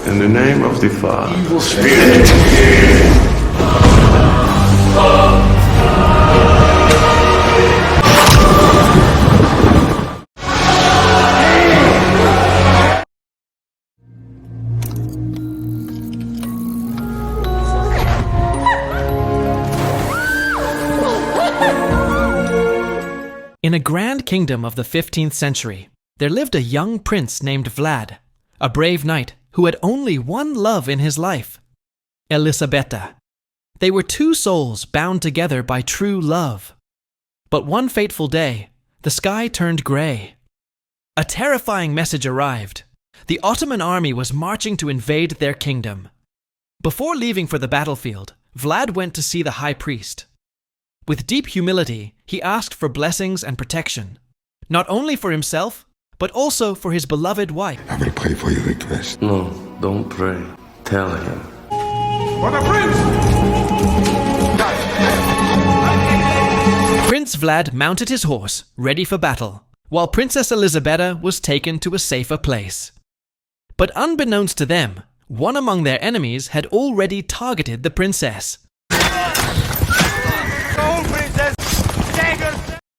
In the name of the Father. Evil spirit. In a grand kingdom of the 15th century, there lived a young prince named Vlad, a brave knight who had only one love in his life, Elisabeta. They were two souls bound together by true love. But one fateful day, the sky turned grey. A terrifying message arrived. The Ottoman army was marching to invade their kingdom. Before leaving for the battlefield, Vlad went to see the high priest. With deep humility, he asked for blessings and protection, not only for himself, but also for his beloved wife. I will pray for your request. No, don't pray. Tell him. For the prince! Prince Vlad mounted his horse, ready for battle, while Princess Elisabeta was taken to a safer place. But unbeknownst to them, one among their enemies had already targeted the princess.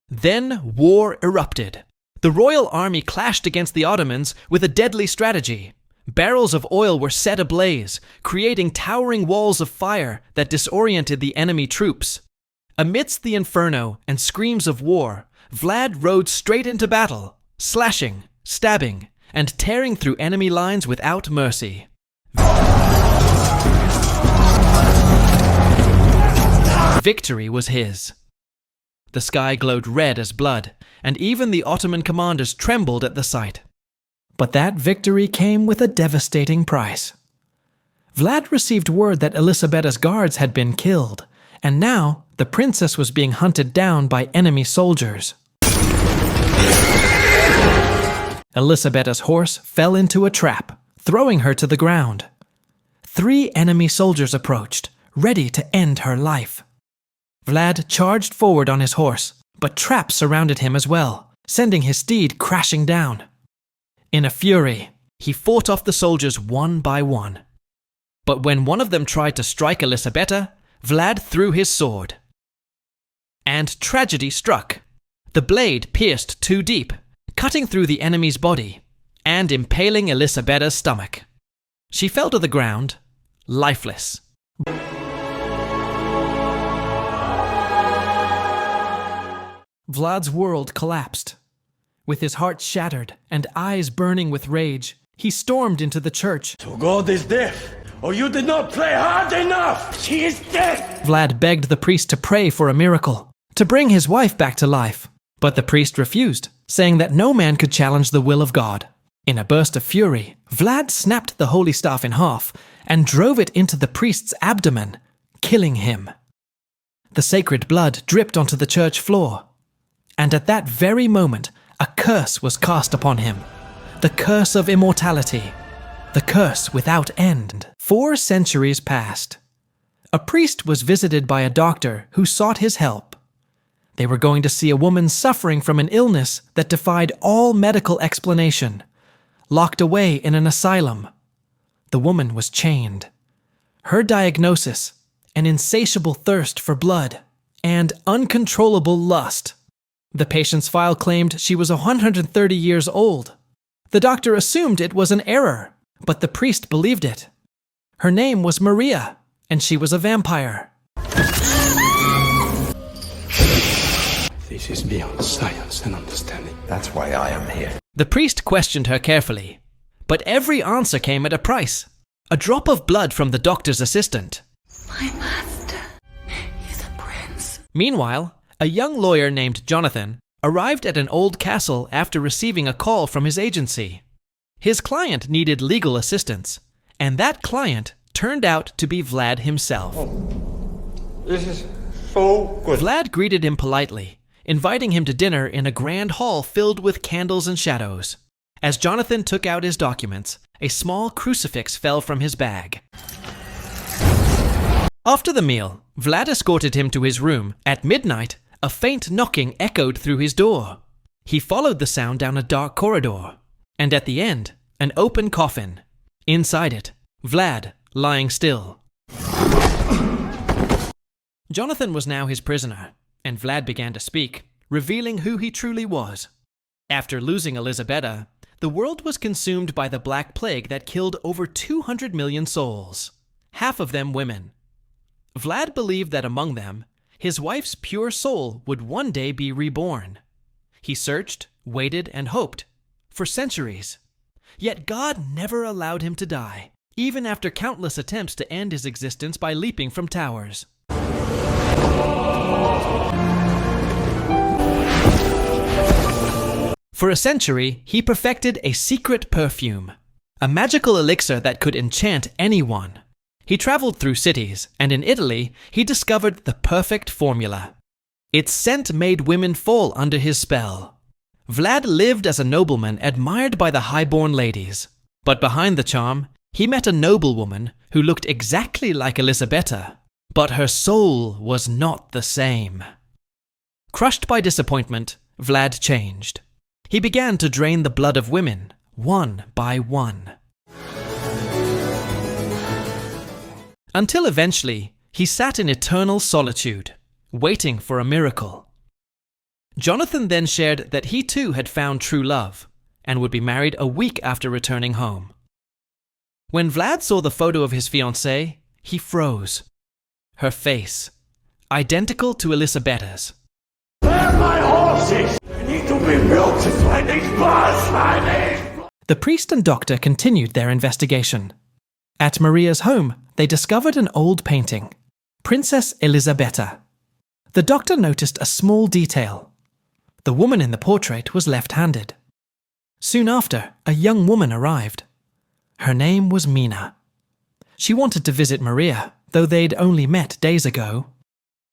Then war erupted. The royal army clashed against the Ottomans with a deadly strategy. Barrels of oil were set ablaze, creating towering walls of fire that disoriented the enemy troops. Amidst the inferno and screams of war, Vlad rode straight into battle, slashing, stabbing, and tearing through enemy lines without mercy. Victory was his. The sky glowed red as blood, and even the Ottoman commanders trembled at the sight. But that victory came with a devastating price. Vlad received word that Elisabeta's guards had been killed, and now the princess was being hunted down by enemy soldiers. Elisabeta's horse fell into a trap, throwing her to the ground. 3 enemy soldiers approached, ready to end her life. Vlad charged forward on his horse, but traps surrounded him as well, sending his steed crashing down. In a fury, he fought off the soldiers one by one. But when one of them tried to strike Elisabeta, Vlad threw his sword. And tragedy struck. The blade pierced too deep, cutting through the enemy's body and impaling Elisabeta's stomach. She fell to the ground, lifeless. Vlad's world collapsed. With his heart shattered and eyes burning with rage, he stormed into the church. So God is deaf, or you did not pray hard enough! She is dead! Vlad begged the priest to pray for a miracle, to bring his wife back to life. But the priest refused, saying that no man could challenge the will of God. In a burst of fury, Vlad snapped the holy staff in half and drove it into the priest's abdomen, killing him. The sacred blood dripped onto the church floor. And at that very moment, a curse was cast upon him. The curse of immortality. The curse without end. 4 centuries passed. A priest was visited by a doctor who sought his help. They were going to see a woman suffering from an illness that defied all medical explanation, locked away in an asylum. The woman was chained. Her diagnosis, an insatiable thirst for blood and uncontrollable lust. The patient's file claimed she was 130 years old. The doctor assumed it was an error, but the priest believed it. Her name was Maria, and she was a vampire. This is beyond science and understanding. That's why I am here. The priest questioned her carefully, but every answer came at a price. A drop of blood from the doctor's assistant. My master is a prince. Meanwhile, a young lawyer named Jonathan arrived at an old castle after receiving a call from his agency. His client needed legal assistance, and that client turned out to be Vlad himself. This is so good. Vlad greeted him politely, inviting him to dinner in a grand hall filled with candles and shadows. As Jonathan took out his documents, a small crucifix fell from his bag. After the meal, Vlad escorted him to his room. At midnight, a faint knocking echoed through his door. He followed the sound down a dark corridor, and at the end, an open coffin. Inside it, Vlad lying still. Jonathan was now his prisoner, and Vlad began to speak, revealing who he truly was. After losing Elisabetta, the world was consumed by the Black Plague that killed over 200 million souls, half of them women. Vlad believed that among them, his wife's pure soul would one day be reborn. He searched, waited, and hoped for centuries. Yet God never allowed him to die, even after countless attempts to end his existence by leaping from towers. For a century, he perfected a secret perfume, a magical elixir that could enchant anyone. He traveled through cities, and in Italy, he discovered the perfect formula. Its scent made women fall under his spell. Vlad lived as a nobleman admired by the high-born ladies. But behind the charm, he met a noblewoman who looked exactly like Elisabetta, but her soul was not the same. Crushed by disappointment, Vlad changed. He began to drain the blood of women, one by one. Until eventually, he sat in eternal solitude, waiting for a miracle. Jonathan then shared that he too had found true love, and would be married a week after returning home. When Vlad saw the photo of his fiancée, he froze. Her face, identical to Elisabetta's. Where are my horses? I need to be milked by these bastards! The priest and doctor continued their investigation. At Maria's home, they discovered an old painting, Princess Elisabetta. The doctor noticed a small detail. The woman in the portrait was left-handed. Soon after, a young woman arrived. Her name was Mina. She wanted to visit Maria, though they'd only met days ago.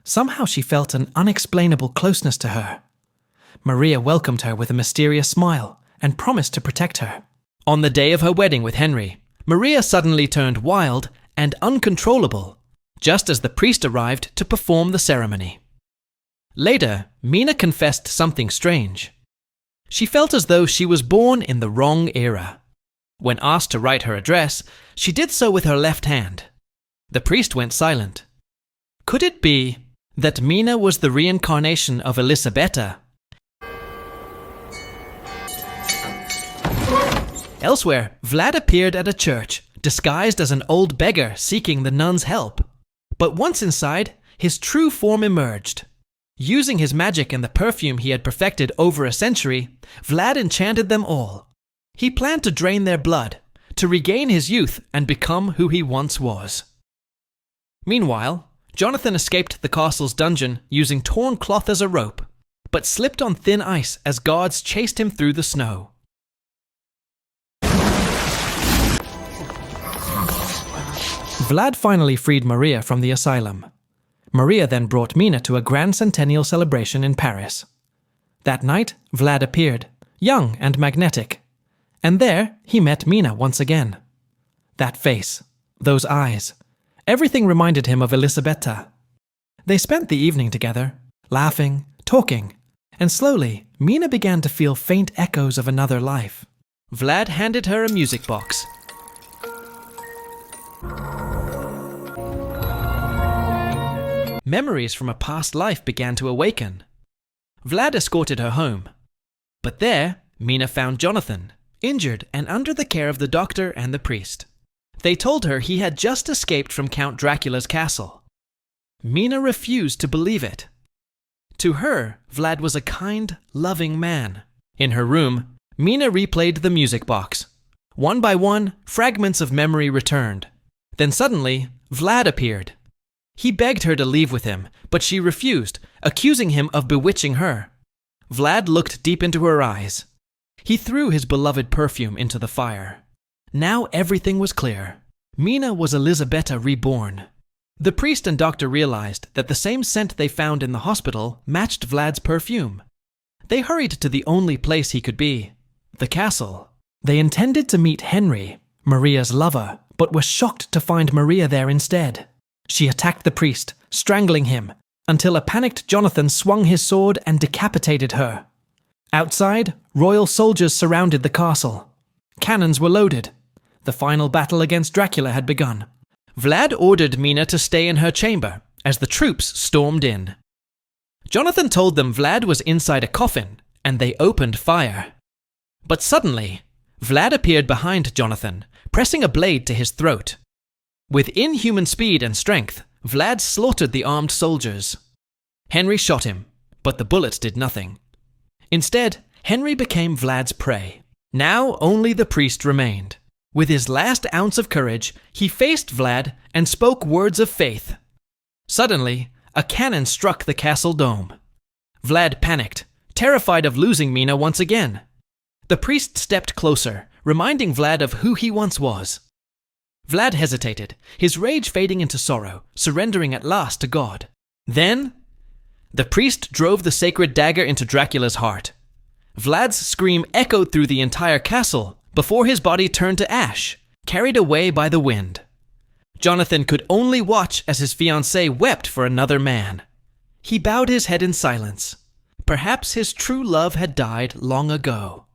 Somehow she felt an unexplainable closeness to her. Maria welcomed her with a mysterious smile and promised to protect her. On the day of her wedding with Henry, Maria suddenly turned wild and uncontrollable, just as the priest arrived to perform the ceremony. Later, Mina confessed something strange. She felt as though she was born in the wrong era. When asked to write her address, she did so with her left hand. The priest went silent. Could it be that Mina was the reincarnation of Elisabetta? Elsewhere, Vlad appeared at a church, disguised as an old beggar seeking the nuns' help. But once inside, his true form emerged. Using his magic and the perfume he had perfected over a century, Vlad enchanted them all. He planned to drain their blood, to regain his youth and become who he once was. Meanwhile, Jonathan escaped the castle's dungeon using torn cloth as a rope, but slipped on thin ice as guards chased him through the snow. Vlad finally freed Maria from the asylum. Maria then brought Mina to a grand centennial celebration in Paris. That night, Vlad appeared, young and magnetic. And there, he met Mina once again. That face, those eyes, everything reminded him of Elisabetta. They spent the evening together, laughing, talking, and slowly, Mina began to feel faint echoes of another life. Vlad handed her a music box. Memories from a past life began to awaken. Vlad escorted her home. But there, Mina found Jonathan, injured and under the care of the doctor and the priest. They told her he had just escaped from Count Dracula's castle. Mina refused to believe it. To her, Vlad was a kind, loving man. In her room, Mina replayed the music box. One by one, fragments of memory returned. Then suddenly, Vlad appeared. He begged her to leave with him, but she refused, accusing him of bewitching her. Vlad looked deep into her eyes. He threw his beloved perfume into the fire. Now everything was clear. Mina was Elisabetta reborn. The priest and doctor realized that the same scent they found in the hospital matched Vlad's perfume. They hurried to the only place he could be, the castle. They intended to meet Henry, Maria's lover, but were shocked to find Maria there instead. She attacked the priest, strangling him, until a panicked Jonathan swung his sword and decapitated her. Outside, royal soldiers surrounded the castle. Cannons were loaded. The final battle against Dracula had begun. Vlad ordered Mina to stay in her chamber as the troops stormed in. Jonathan told them Vlad was inside a coffin, and they opened fire. But suddenly, Vlad appeared behind Jonathan, pressing a blade to his throat. With inhuman speed and strength, Vlad slaughtered the armed soldiers. Henry shot him, but the bullets did nothing. Instead, Henry became Vlad's prey. Now only the priest remained. With his last ounce of courage, he faced Vlad and spoke words of faith. Suddenly, a cannon struck the castle dome. Vlad panicked, terrified of losing Mina once again. The priest stepped closer, reminding Vlad of who he once was. Vlad hesitated, his rage fading into sorrow, surrendering at last to God. Then, the priest drove the sacred dagger into Dracula's heart. Vlad's scream echoed through the entire castle before his body turned to ash, carried away by the wind. Jonathan could only watch as his fiancée wept for another man. He bowed his head in silence. Perhaps his true love had died long ago.